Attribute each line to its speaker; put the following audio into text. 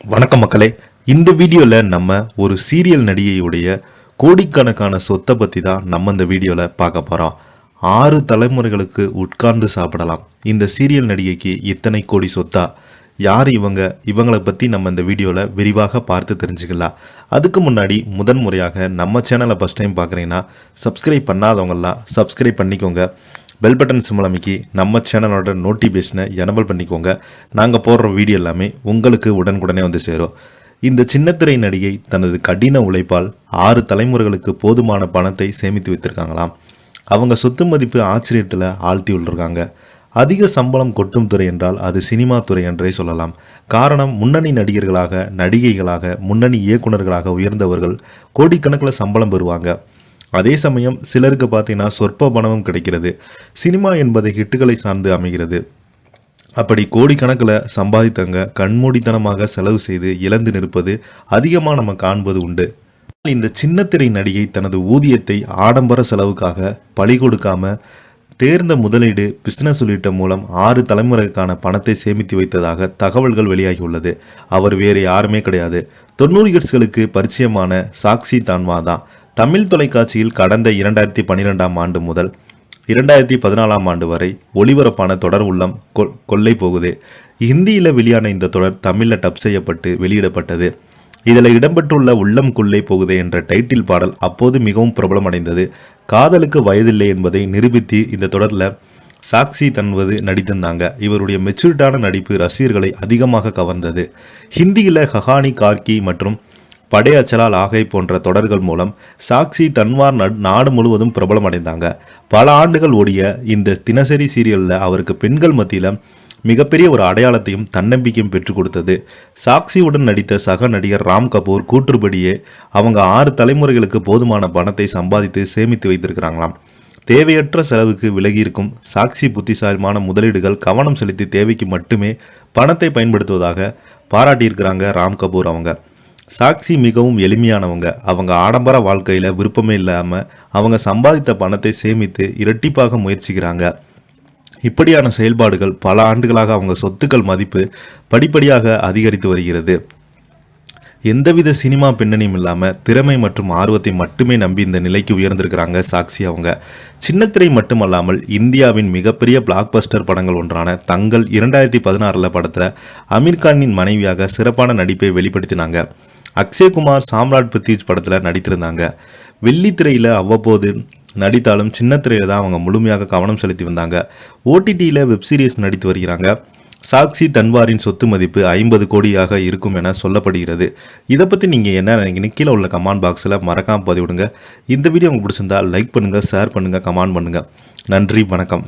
Speaker 1: வணக்கம் மக்களே. இந்த வீடியோவில் நம்ம ஒரு சீரியல் நடிகையுடைய கோடிக்கணக்கான சொத்தை பற்றி தான் நம்ம இந்த வீடியோவில் பார்க்க போகிறோம். 6 தலைமுறைகளுக்கு உட்கார்ந்து சாப்பிடலாம். இந்த சீரியல் நடிகைக்கு இத்தனை கோடி சொத்தா? யார் இவங்களை பற்றி நம்ம இந்த வீடியோவில் விரிவாக பார்த்து தெரிஞ்சுக்கலாம். அதுக்கு முன்னாடி முறையாக நம்ம சேனலை ஃபஸ்ட் டைம் பார்க்குறீங்கன்னா சப்ஸ்கிரைப் பண்ணாதவங்கெல்லாம் சப்ஸ்கிரைப் பண்ணிக்கோங்க. பெல் பட்டன் சிம்பல் அமைக்கி நம்ம சேனலோட நோட்டிஃபிகேஷனை எனபிள் பண்ணிக்கோங்க. நாங்கள் போடுற வீடியோ எல்லாமே உங்களுக்கு உடனுக்குடனே வந்து சேரும். இந்த சின்னத்திரை நடிகை தனது கடின உழைப்பால் 6 தலைமுறைகளுக்கு போதுமான பணத்தை சேமித்து வைத்திருக்காங்களாம். அவங்க சொத்து மதிப்பு ஆச்சரியத்தில் ஆழ்த்தி உள்ளிருக்காங்க. அதிக சம்பளம் கொட்டும் துறை என்றால் அது சினிமா துறை என்றே சொல்லலாம். காரணம், முன்னணி நடிகர்களாக, நடிகைகளாக, முன்னணி இயக்குநர்களாக உயர்ந்தவர்கள் கோடிக்கணக்கில் சம்பளம் பெறுவாங்க. அதே சமயம் சிலருக்கு பார்த்தீங்கன்னா சொற்ப பணமும் கிடைக்கிறது. சினிமா என்பதை ஹிட்டுகளை சார்ந்து அமைகிறது. அப்படி கோடிக்கணக்கில் சம்பாதித்தவங்க கண்மூடித்தனமாக செலவு செய்து இழந்து நிற்பது அதிகமாக நம்ம காண்பது உண்டு. இந்த சின்னத்திரை நடிகை தனது ஊதியத்தை ஆடம்பர செலவுக்காக பழி கொடுக்காம தேர்ந்த முதலீடு, பிசினஸ் உள்ளிட்ட மூலம் 6 தலைமுறைக்கான பணத்தை சேமித்து வைத்ததாக தகவல்கள் வெளியாகியுள்ளது. அவர் வேறு யாருமே கிடையாது, 90 கிட்ஸ்களுக்கு பரிச்சயமான சாக்சி தன்வா தான். தமிழ் தொலைக்காட்சியில் கடந்த 2012ஆம் ஆண்டு முதல் 2014ஆம் ஆண்டு வரை ஒளிபரப்பான தொடர் உள்ளம் கொள்ளை போகுது. ஹிந்தியில் வெளியான இந்த தொடர் தமிழில் டப் செய்யப்பட்டு வெளியிடப்பட்டது. இதில் இடம்பெற்றுள்ள உள்ளம் கொள்ளை போகுதே என்ற டைட்டில் பாடல் அப்போது மிகவும் பிரபலமடைந்தது. காதலுக்கு வயதில்லை என்பதை நிரூபித்து இந்த தொடரில் சாக்சி தன்வது நடித்திருந்தாங்க. இவருடைய மெச்சூரிட்டான நடிப்பு ரசிகர்களை அதிகமாக கவர்ந்தது. ஹிந்தியில் கஹானி கார்கி மற்றும் படே அச்சலால் ஆகை போன்ற தொடர்கள் மூலம் சாக்சி தன்வார் நாடு முழுவதும் பிரபலம் அடைந்தாங்க. பல ஆண்டுகள் ஓடிய இந்த தினசரி சீரியலில் அவருக்கு பெண்கள் மத்தியில் மிகப்பெரிய ஒரு அடையாளத்தையும் தன்னம்பிக்கையும் பெற்றுக் கொடுத்தது. சாக்சியுடன் நடித்த சக நடிகர் ராம் கபூர் கூற்றுப்படியே அவங்க 6 தலைமுறைகளுக்கு போதுமான பணத்தை சம்பாதித்து சேமித்து வைத்திருக்கிறாங்களாம். தேவையற்ற செலவுக்கு விலகியிருக்கும் சாக்சி புத்திசாலிமான முதலீடுகள் கவனம் செலுத்தி தேவைக்கு மட்டுமே பணத்தை பயன்படுத்துவதாக பாராட்டியிருக்கிறாங்க ராம் கபூர். சாக்சி மிகவும் எளிமையானவங்க. அவங்க ஆடம்பர வாழ்க்கையில் விருப்பமே இல்லாமல் அவங்க சம்பாதித்த பணத்தை சேமித்து இரட்டிப்பாக முயற்சிக்கிறாங்க. இப்படியான செயல்பாடுகள் பல ஆண்டுகளாக அவங்க சொத்துக்கள் மதிப்பு படிப்படியாக அதிகரித்து வருகிறது. எந்தவித சினிமா பின்னணியும் இல்லாமல் திறமை மற்றும் ஆர்வத்தை மட்டுமே நம்பி இந்த நிலைக்கு உயர்ந்திருக்கிறாங்க சாக்சி. சின்னத்திரை மட்டுமல்லாமல் இந்தியாவின் மிகப்பெரிய பிளாக்பஸ்டர் படங்கள் ஒன்றான தங்கல் 2016 படத்தில் அமீர்கானின் மனைவியாக சிறப்பான நடிப்பை வெளிப்படுத்தினாங்க. அக்ஷய்குமார் சாம்ராட் பிரித்திஜ் படத்தில் நடித்திருந்தாங்க. வெள்ளித்திரையில் அவ்வப்போது நடித்தாலும் சின்னத்திரையில் தான் அவங்க முழுமையாக கவனம் செலுத்தி வந்தாங்க. ஓடிடியில் வெப்சீரிஸ் நடித்து வருகிறாங்க. சாக்சி தன்வாரின் சொத்து மதிப்பு 50 கோடியாக இருக்கும் என சொல்லப்படுகிறது. இதை பற்றி நீங்கள் என்ன நினைக்கிறீங்க? கீழே உள்ள கமெண்ட் பாக்ஸில் மறக்காமல் பதிவிடுங்க. இந்த வீடியோ உங்களுக்கு பிடிச்சிருந்தா லைக் பண்ணுங்கள், ஷேர் பண்ணுங்கள், கமெண்ட் பண்ணுங்கள். நன்றி, வணக்கம்.